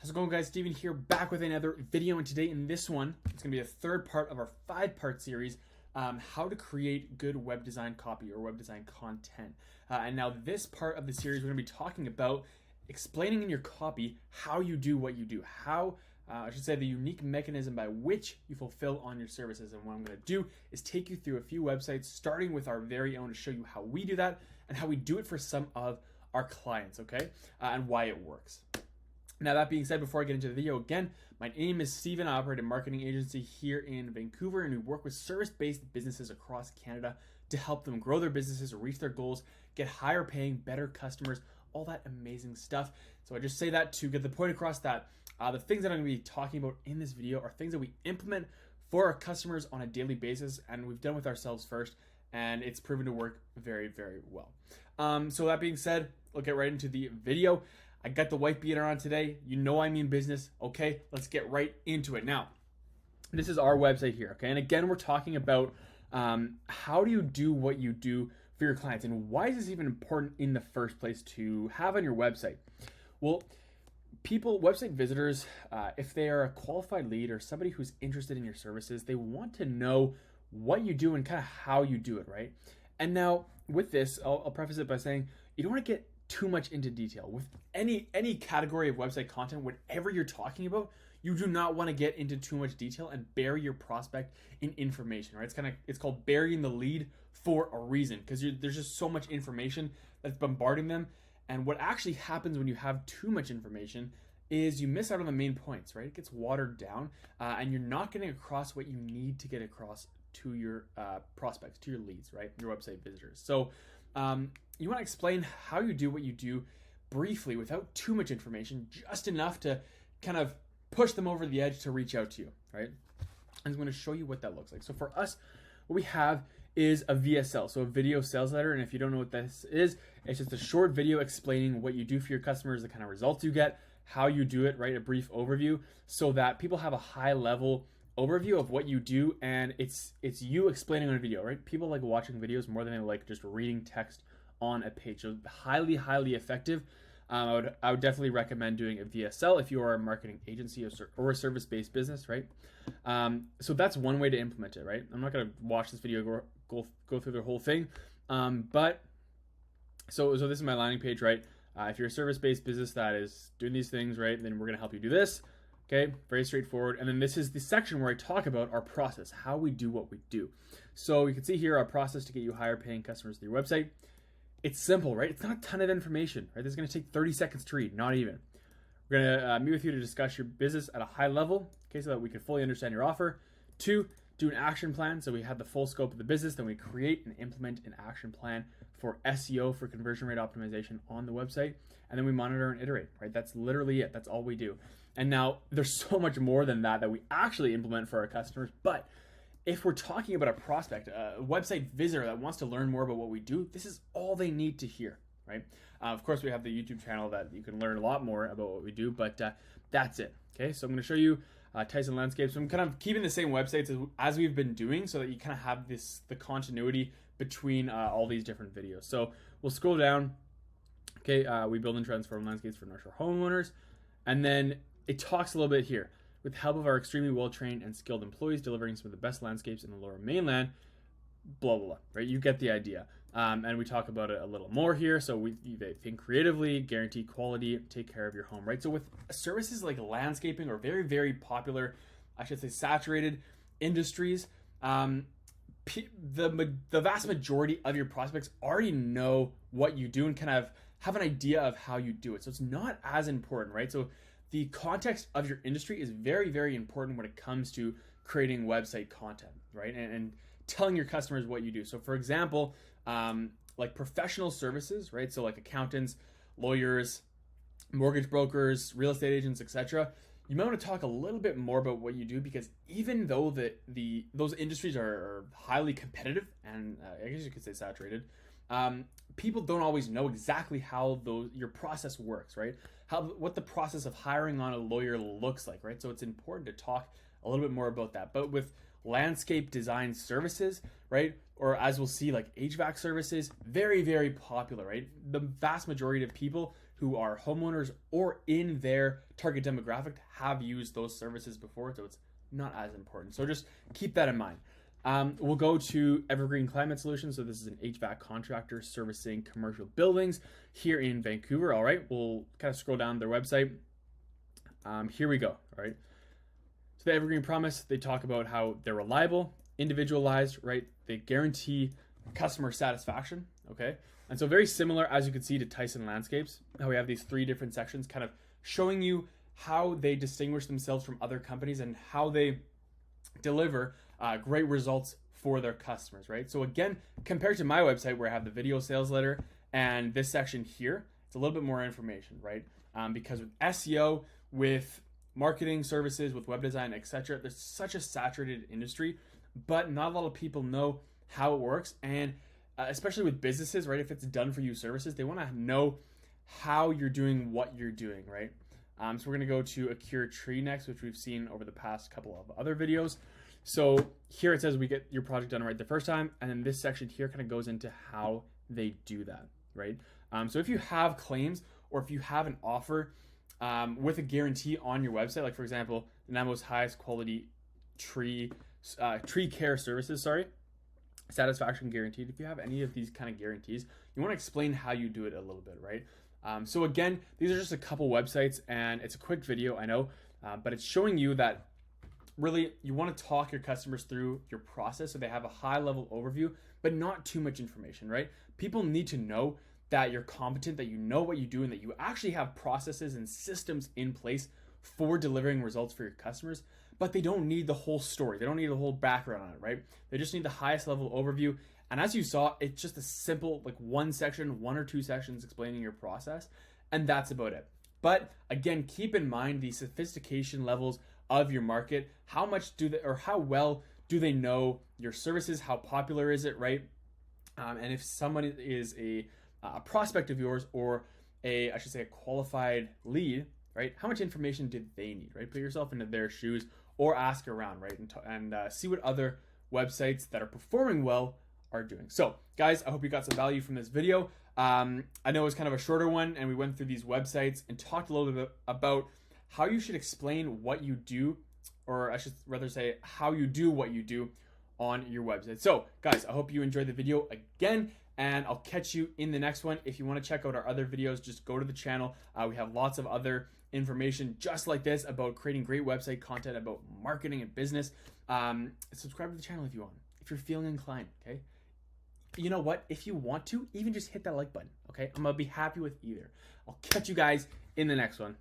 How's it going, guys? Steven here, back with another video, and today in this one, it's going to be a third part of our 5-part series, how to create good web design copy or web design content. And now this part of the series, we're going to be talking about explaining in your copy how you do what you do, I should say the unique mechanism by which you fulfill on your services. And what I'm going to do is take you through a few websites, starting with our very own, to show you how we do that and how we do it for some of our clients, okay? And why it works. Now, that being said, before I get into the video, again, my name is Steven. I operate a marketing agency here in Vancouver, and we work with service-based businesses across Canada to help them grow their businesses, reach their goals, get higher paying, better customers, all that amazing stuff. So I just say that to get the point across that the things that I'm going to be talking about in this video are things that we implement for our customers on a daily basis, and we've done with ourselves first, and it's proven to work very, very well. So that being said, we'll get right into the video. I got the white beater on today. You know I mean business. Okay, let's get right into it. Now, this is our website here, okay? And again, we're talking about how do you do what you do for your clients, and why is this even important in the first place to have on your website? Well, website visitors, if they are a qualified lead or somebody who's interested in your services, they want to know what you do and kind of how you do it, right? And now with this, I'll preface it by saying you don't want to get too much into detail with any category of website content. Whatever you're talking about, you do not want to get into too much detail and bury your prospect in information, right? It's called burying the lead for a reason, because there's just so much information that's bombarding them. And what actually happens when you have too much information is you miss out on the main points, right? It gets watered down, and you're not getting across what you need to get across to your prospects, to your leads, right? Your website visitors. So you want to explain how you do what you do briefly without too much information, just enough to kind of push them over the edge to reach out to you, right? I'm going to show you what that looks like. So for us, what we have is a VSL, so a video sales letter. And if you don't know what this is, it's just a short video explaining what you do for your customers, the kind of results you get, how you do it, right? A brief overview so that people have a high level overview of what you do, and it's you explaining on a video, right? People like watching videos more than they like just reading text on a page. So highly effective. I would definitely recommend doing a VSL if you are a marketing agency or a service-based business, right? So that's one way to implement it, right? I'm not going to watch this video go through the whole thing, but so this is my landing page, right? If you're a service-based business that is doing these things, right, then we're going to help you do this. Okay, very straightforward. And then this is the section where I talk about our process, how we do what we do. So you can see here our process to get you higher paying customers to your website. It's simple, right? It's not a ton of information, right? This is going to take 30 seconds to read, not even. We're going to meet with you to discuss your business at a high level, okay, so that we can fully understand your offer. 2, do an action plan. So we have the full scope of the business. Then we create and implement an action plan for SEO, for conversion rate optimization on the website. And then we monitor and iterate, right? That's literally it. That's all we do. And now there's so much more than that we actually implement for our customers. But if we're talking about a prospect, a website visitor that wants to learn more about what we do, this is all they need to hear, right? Of course, we have the YouTube channel that you can learn a lot more about what we do, but that's it. Okay, so I'm going to show you Tyson Landscapes. I'm kind of keeping the same websites as we've been doing so that you kind of have the continuity between all these different videos. So we'll scroll down. Okay, we build and transform landscapes for North Shore homeowners. And then it talks a little bit here. With the help of our extremely well-trained and skilled employees delivering some of the best landscapes in the Lower Mainland, blah, blah, blah, right? You get the idea. And we talk about it a little more here. So they think creatively, guarantee quality, take care of your home, right? So with services like landscaping or very, very popular, I should say saturated industries, the vast majority of your prospects already know what you do and kind of have an idea of how you do it. So it's not as important, right? So the context of your industry is very, very important when it comes to creating website content, right? And telling your customers what you do. So for example, like professional services, right? So like accountants, lawyers, mortgage brokers, real estate agents, etc. You might want to talk a little bit more about what you do, because even though those industries are highly competitive and I guess you could say saturated, people don't always know exactly how your process works, right? What the process of hiring on a lawyer looks like, right? So it's important to talk a little bit more about that. But with landscape design services, right? Or as we'll see, like HVAC services, very, very popular, right? The vast majority of people who are homeowners or in their target demographic have used those services before, so it's not as important. So just keep that in mind. We'll go to Evergreen Climate Solutions. So this is an HVAC contractor servicing commercial buildings here in Vancouver. All right, we'll kind of scroll down their website. Here we go. All right. So the Evergreen Promise, they talk about how they're reliable, individualized, right? They guarantee customer satisfaction. Okay. And so very similar, as you can see, to Tyson Landscapes, how we have these 3 different sections kind of showing you how they distinguish themselves from other companies and how they deliver great results for their customers, right? So again, compared to my website where I have the video sales letter and this section here, it's a little bit more information, right? Because with SEO, with marketing services, with web design, etc., there's such a saturated industry, but not a lot of people know how it works. And especially with businesses, right? If it's done for you services, they want to know how you're doing what you're doing, right? So we're going to go to Acure Tree next, which we've seen over the past couple of other videos. So here it says we get your project done right the first time, and then this section here kind of goes into how they do that, right? So if you have claims or if you have an offer with a guarantee on your website, like for example, Nanamo's highest quality tree care services, satisfaction guaranteed. If you have any of these kind of guarantees, you want to explain how you do it a little bit, right? So again, these are just a couple websites, and it's a quick video, I know, but it's showing you that really you want to talk your customers through your process so they have a high level overview, but not too much information, right? People need to know that you're competent, that you know what you do, and that you actually have processes and systems in place for delivering results for your customers, but they don't need the whole story. They don't need the whole background on it, right? They just need the highest level overview. And as you saw, it's just a simple, like one or two sections explaining your process, and that's about it. But again, keep in mind the sophistication levels of your market. How much do they, or how well do they know your services? How popular is it, right? And if someone is a prospect of yours, or a qualified lead, right? How much information did they need, right? Put yourself into their shoes or ask around, right? And see what other websites that are performing well are doing. So guys, I hope you got some value from this video. I know it was kind of a shorter one, and we went through these websites and talked a little bit about how you should explain what you do, or I should rather say how you do what you do on your website. So guys, I hope you enjoyed the video again, and I'll catch you in the next one. If you want to check out our other videos, just go to the channel. We have lots of other information just like this about creating great website content, about marketing and business. Subscribe to the channel if you want, if you're feeling inclined, okay? You know what? If you want to, even just hit that like button, okay? I'm gonna be happy with either. I'll catch you guys in the next one.